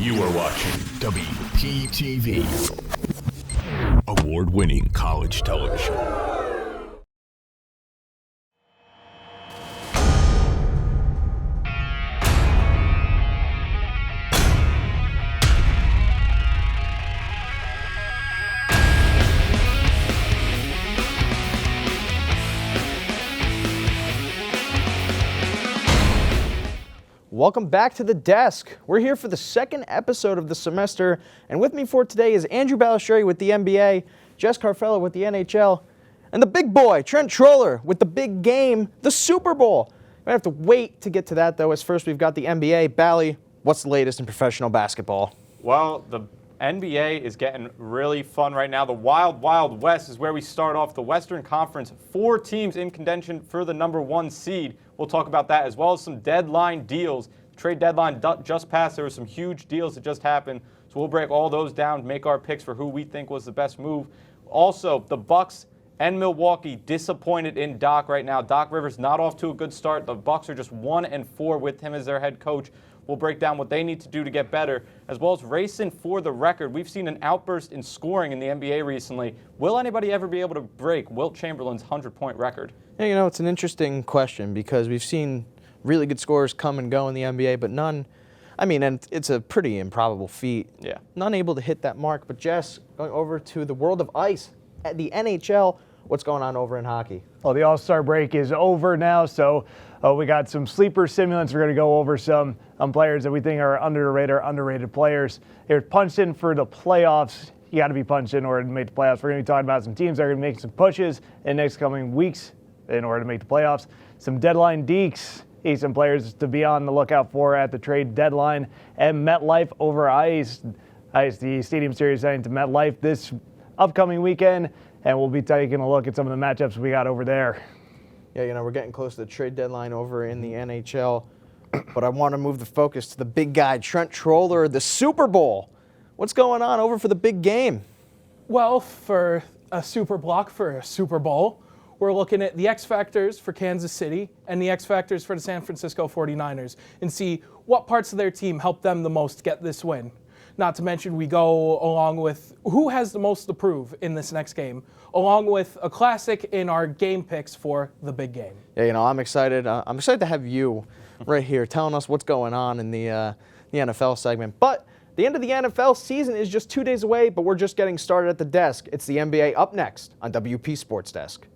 You are watching WPTV, award-winning college television. Welcome back to the desk. We're here for the second episode of the semester, and with me for today is Andrew Ballistreri with the NBA, Jess Carfello with the NHL, and the big boy, Trent Troller, with the big game, the Super Bowl. We have to wait to get to that, though, as first we've got the NBA. Bally, what's the latest in professional basketball? Well, the NBA is getting really fun right now. The Wild Wild West is where we start off. The Western Conference, 4 teams in contention for the number 1 seed. We'll talk about that, as well as some deadline deals. Trade deadline just passed. There were some huge deals that just happened. So we'll break all those down, make our picks for who we think was the best move. Also, the Bucks and Milwaukee disappointed in Doc right now. Doc Rivers not off to a good start. The Bucks are just 1-4 with him as their head coach. We'll break down what they need to do to get better, as well as racing for the record. We've seen an outburst in scoring in the NBA recently. Will anybody ever be able to break Wilt Chamberlain's 100-point record? Yeah, you know, it's an interesting question because we've seen really good scorers come and go in the NBA, but none, and it's a pretty improbable feat. Yeah. None able to hit that mark. But Jess, going over to the world of ice at the NHL, what's going on over in hockey? Well, the All-Star break is over now, so we got some sleeper simulants. We're going to go over some players that we think are under the radar, underrated players. They're punched in for the playoffs. You got to be punched in order to make the playoffs. We're going to be talking about some teams that are going to make some pushes in the next coming weeks in order to make the playoffs. Some deadline deeks. Some players to be on the lookout for at the trade deadline. And MetLife over Ice, the Stadium Series heading to MetLife this upcoming weekend, and we'll be taking a look at some of the matchups we got over there. Yeah, we're getting close to the trade deadline over in the NHL, but I want to move the focus to the big guy, Trent Troller, the Super Bowl. What's going on over for the big game? Well, for a super block for a Super Bowl, we're looking at the X Factors for Kansas City and the X Factors for the San Francisco 49ers and see what parts of their team help them the most get this win. Not to mention we go along with who has the most to prove in this next game, along with a classic in our game picks for the big game. Yeah, I'm excited. I'm excited to have you right here telling us what's going on in the NFL segment. But the end of the NFL season is just 2 days away, but we're just getting started at the desk. It's the NBA up next on WP Sports Desk.